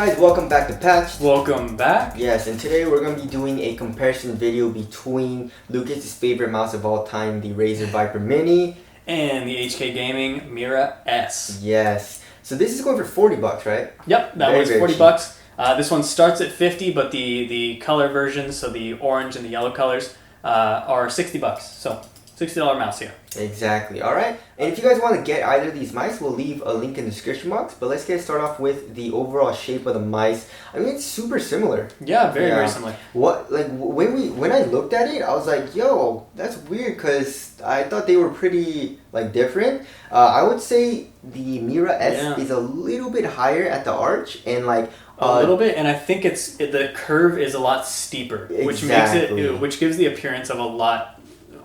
guys, welcome back to Patch. Welcome back. Yes, and today we're going to be doing a comparison video between Lucas's favorite mouse of all time, the Razer Viper Mini. And the HK Gaming mira-s. Yes. So this is going for 40 bucks, right? Yep, that was 40 bucks. This one starts at 50, but the color versions, so the orange and the yellow colors, are 60 bucks. So $60 mouse here. Exactly. All right. And if you guys want to get either of these mice, we'll leave a link in the description box. But let's start off with the overall shape of the mice. I mean, it's super similar. Yeah, very similar. When I looked at it, I was like, yo, that's weird, because I thought they were pretty different. I would say the mira-s is a little bit higher at the arch and a little bit, and I think the curve is a lot steeper, exactly. which gives the appearance of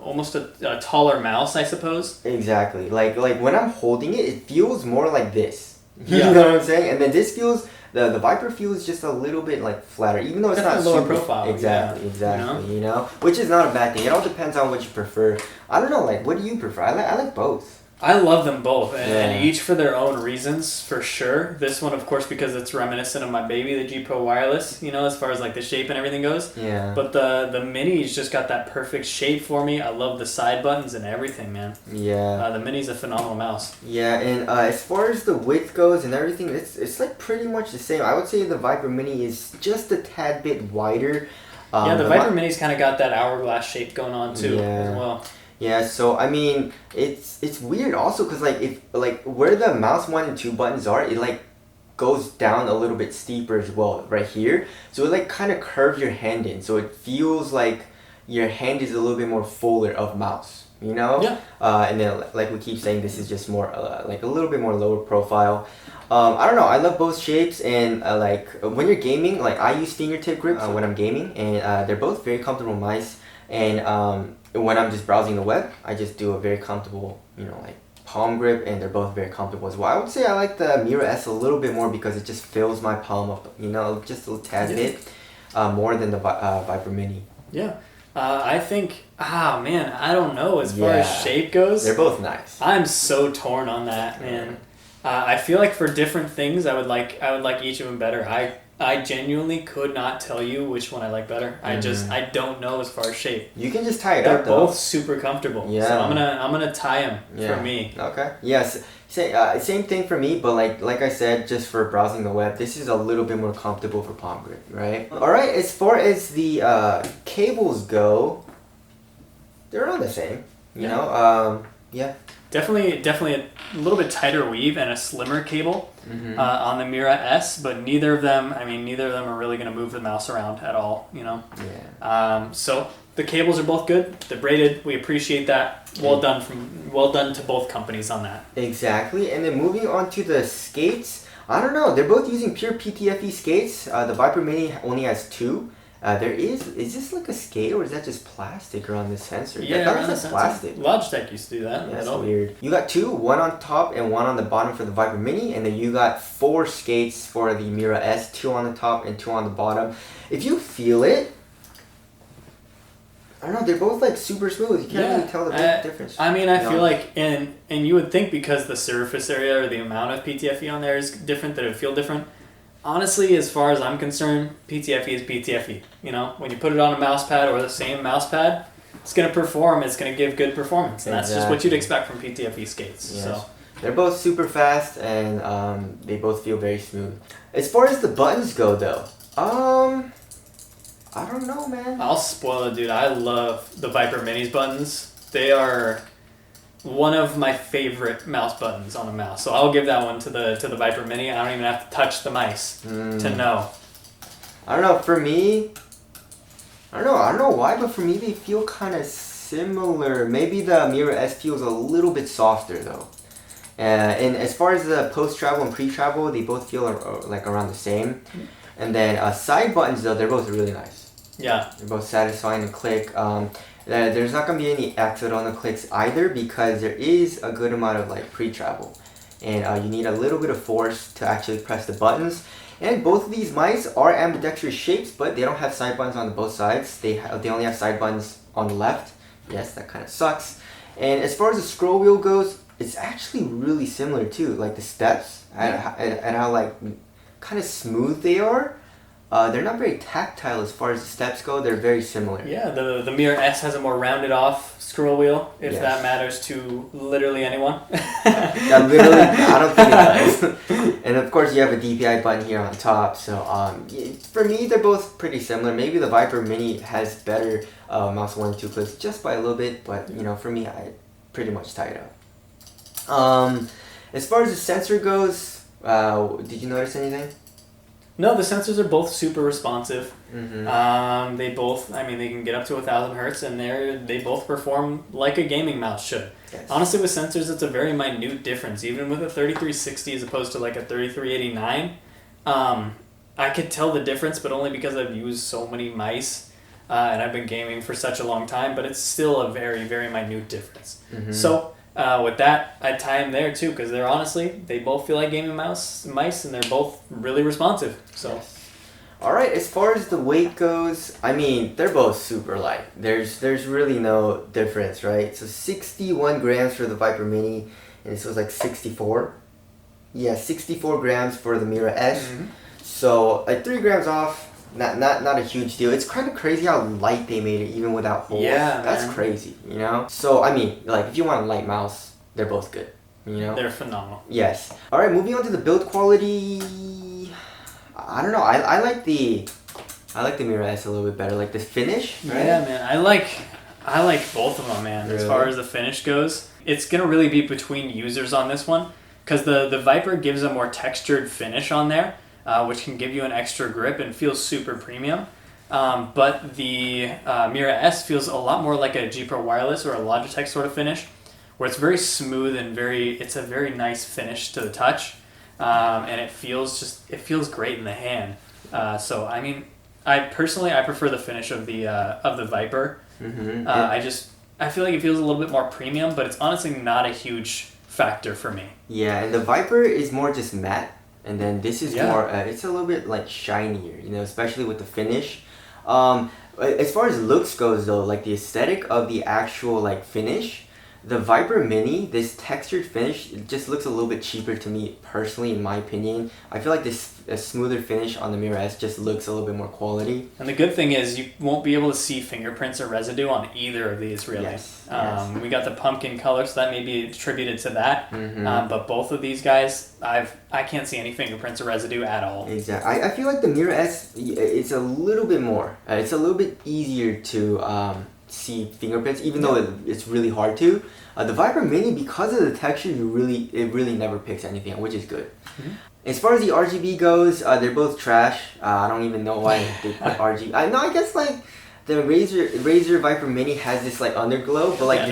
almost a taller mouse, I suppose. Exactly. Like when I'm holding it, it feels more like this. You know what I'm saying? And then this feels, the Viper feels just a little bit flatter, even though it's not lower super profile. Exactly. You know, which is not a bad thing. It all depends on what you prefer. I don't know, what do you prefer? I like both. I love them both, and each for their own reasons, for sure. This one, of course, because it's reminiscent of my baby, the G Pro Wireless, as far as the shape and everything goes. Yeah. But the Mini's just got that perfect shape for me. I love the side buttons and everything, man. Yeah. The Mini's a phenomenal mouse. Yeah, and as far as the width goes and everything, it's pretty much the same. I would say the Viper Mini is just a tad bit wider. The Viper Mini's kind of got that hourglass shape going on too, as well. Yeah, so I mean, it's weird also because if where the mouse 1 and 2 buttons are, it goes down a little bit steeper as well right here. So it kind of curves your hand in, so it feels like your hand is a little bit more fuller of mouse, Yeah. And then we keep saying, this is just more a little bit more lower profile. I don't know, I love both shapes, and when you're gaming, I use fingertip grips when I'm gaming, and they're both very comfortable mice. And when I'm just browsing the web, I just do a very comfortable, palm grip, and they're both very comfortable as well. I would say I like the mira-s a little bit more because it just fills my palm up, just a little tad bit more than the Viper Mini. Yeah. I think, man, I don't know as far as shape goes. They're both nice. I'm so torn on that, man. I feel like for different things, I would like each of them better. I genuinely could not tell you which one I like better. I don't know as far as shape. You can just tie it They're up, though. both super comfortable. Yeah. So I'm gonna tie them for me. Okay. Yes. Same thing for me, but like I said, just for browsing the web, this is a little bit more comfortable for palm grip, right? All right. As far as the cables go, they're around the same. You know. Yeah. Definitely a little bit tighter weave and a slimmer cable on the mira-s, but neither of them are really going to move the mouse around at all, Yeah. So the cables are both good. They're braided. We appreciate that. Well done to both companies on that. Exactly. And then moving on to the skates, I don't know. They're both using pure PTFE skates. The Viper Mini only has 2. Is this a skate, or is that just plastic around this sensor? Yeah, I thought it was plastic. Logitech used to do that. Yeah, that's weird. You got 2, one on top and one on the bottom for the Viper Mini, and then you got 4 skates for the mira-s, 2 on the top and 2 on the bottom. If you feel it, I don't know, they're both super smooth. You can't really tell the big difference. I mean, I feel like, and you would think because the surface area or the amount of PTFE on there is different, that it would feel different. Honestly, as far as I'm concerned, PTFE is PTFE. When you put it on a mouse pad or the same mouse pad, it's going to perform. It's going to give good performance. And that's just what you'd expect from PTFE skates. Yes. So they're both super fast, and they both feel very smooth. As far as the buttons go, though, I don't know, man. I'll spoil it, dude. I love the Viper Mini's buttons. They are one of my favorite mouse buttons on a mouse. So I'll give that one to the Viper Mini. I don't even have to touch the mice to know. I don't know. For me, I don't know why, but for me they feel kind of similar. Maybe the mira-s feels a little bit softer though. And as far as the post-travel and pre-travel, they both feel around the same. And then side buttons though, they're both really nice. Yeah. They're both satisfying to click. There's not going to be any accidental clicks either, because there is a good amount of pre-travel, and you need a little bit of force to actually press the buttons. And both of these mice are ambidextrous shapes, but they don't have side buttons on both sides. They only have side buttons on the left. Yes, that kind of sucks. And as far as the scroll wheel goes, it's actually really similar too, the steps and how kind of smooth they are. They're not very tactile as far as the steps go. They're very similar. Yeah, the mira-s has a more rounded off scroll wheel, if Yes. that matters to literally anyone. That literally, I don't think it does. And of course, you have a DPI button here on top. So for me, they're both pretty similar. Maybe the Viper Mini has better mouse 1 and 2 clicks just by a little bit, but you know, for me, I pretty much tie it up. As far as the sensor goes, did you notice anything? No, the sensors are both super responsive. Mm-hmm. They both, I mean, they can get up to 1,000 hertz, and they both perform like a gaming mouse should. Yes. Honestly, with sensors, it's a very minute difference. Even with a 3360 as opposed to like a 3389, I could tell the difference, but only because I've used so many mice, and I've been gaming for such a long time. But it's still a very, very minute difference. Mm-hmm. So. With that, I'd tie them there too, because they're honestly, they both feel like gaming mice, and they're both really responsive. So, Yes. All right. As far as the weight goes, I mean, they're both super light. There's really no difference, right? So 61 grams for the Viper Mini, and this was like 64. Yeah, 64 grams for the mira-s. Mm-hmm. So like 3 grams off. Not a huge deal. It's kind of crazy how light they made it even without holes. Yeah, that's man. crazy, you know. So I mean, like if you want a light mouse, they're both good, you know. They're phenomenal. Yes. All right, moving on to the build quality. I don't know. I like the mira-s a little bit better. Like the finish. Right? Yeah, man. I like both of them, man. Really? As far as the finish goes, it's gonna really be between users on this one, because the Viper gives a more textured finish on there. Which can give you an extra grip and feels super premium. But the mira-s feels a lot more like a G Pro Wireless or a Logitech sort of finish, where it's very smooth and it's a very nice finish to the touch, and it feels great in the hand. So I mean, I prefer the finish of the Viper. Mm-hmm. I feel like it feels a little bit more premium, but it's honestly not a huge factor for me. Yeah, and the Viper is more just matte. And then this is Yeah. more, it's a little bit like shinier, you know, especially with the finish. As far as looks goes though, like the aesthetic of the actual like finish, the Viper Mini, this textured finish, it just looks a little bit cheaper to me personally, in my opinion. I feel like a smoother finish on the mira-s just looks a little bit more quality. And the good thing is you won't be able to see fingerprints or residue on either of these, really. Yes, We got the pumpkin color, so that may be attributed to that. Mm-hmm. But both of these guys, I can't see any fingerprints or residue at all. Exactly. I feel like the mira-s, it's a little bit more. It's a little bit easier to see fingerprints, even though it's really hard to. The Viper Mini, because of the texture, it really never picks anything, which is good. Mm-hmm. As far as the RGB goes, they're both trash. I don't even know why they put RGB. I guess like the Razer Viper Mini has this like underglow, but like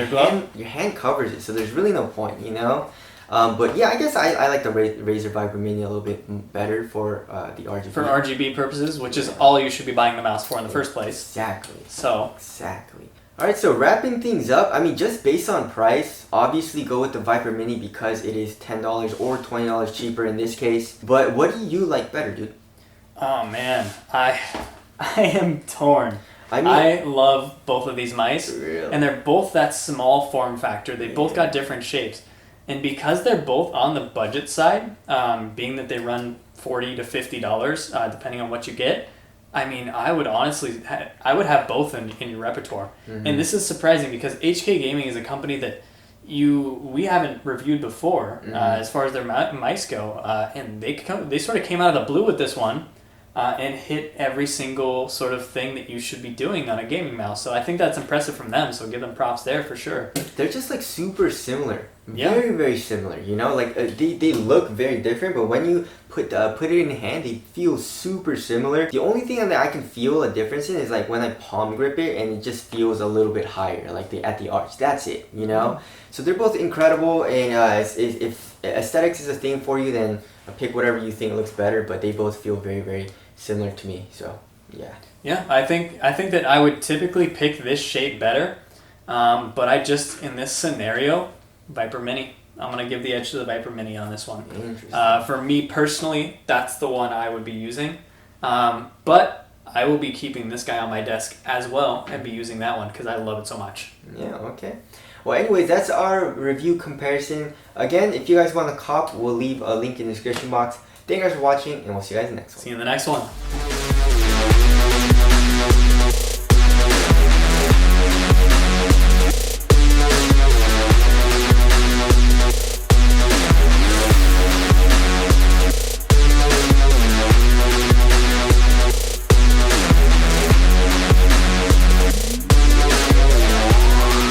your hand covers it, so there's really no point, you know. But yeah, I guess I like the Razer Viper Mini a little bit better for the RGB. For RGB purposes, which is all you should be buying the mouse for in the first place. Exactly. So. Exactly. Alright, so wrapping things up, I mean, just based on price, obviously go with the Viper Mini because it is $10 or $20 cheaper in this case. But what do you like better, dude? Oh man, I am torn. I mean, I love both of these mice, really? and they're both that small form factor. They both got different shapes, and because they're both on the budget side, being that they run $40 to $50 depending on what you get. I mean, I would honestly, I would have both in your repertoire. Mm-hmm. And this is surprising because HK Gaming is a company that we haven't reviewed before as far as their mice go, and they sort of came out of the blue with this one and hit every single sort of thing that you should be doing on a gaming mouse. So I think that's impressive from them. So give them props there for sure. They're just like super similar. Yeah. Very, very similar, you know, like they look very different, but when you put it in hand, they feel super similar. The only thing that I can feel a difference in is like when I palm grip it and it just feels a little bit higher, like at the arch. That's it, you know. Mm-hmm. So they're both incredible, and if aesthetics is a thing for you, then pick whatever you think looks better. But they both feel very, very similar to me. So yeah. Yeah, I think that I would typically pick this shape better, but I just in this scenario. Viper Mini. I'm going to give the edge to the Viper Mini on this one. Interesting. For me personally, that's the one I would be using. But I will be keeping this guy on my desk as well and be using that one because I love it so much. Yeah, okay. Well, anyways, that's our review comparison. Again, if you guys want to cop, we'll leave a link in the description box. Thank you guys for watching, and we'll see you guys in the next one. See you in the next one.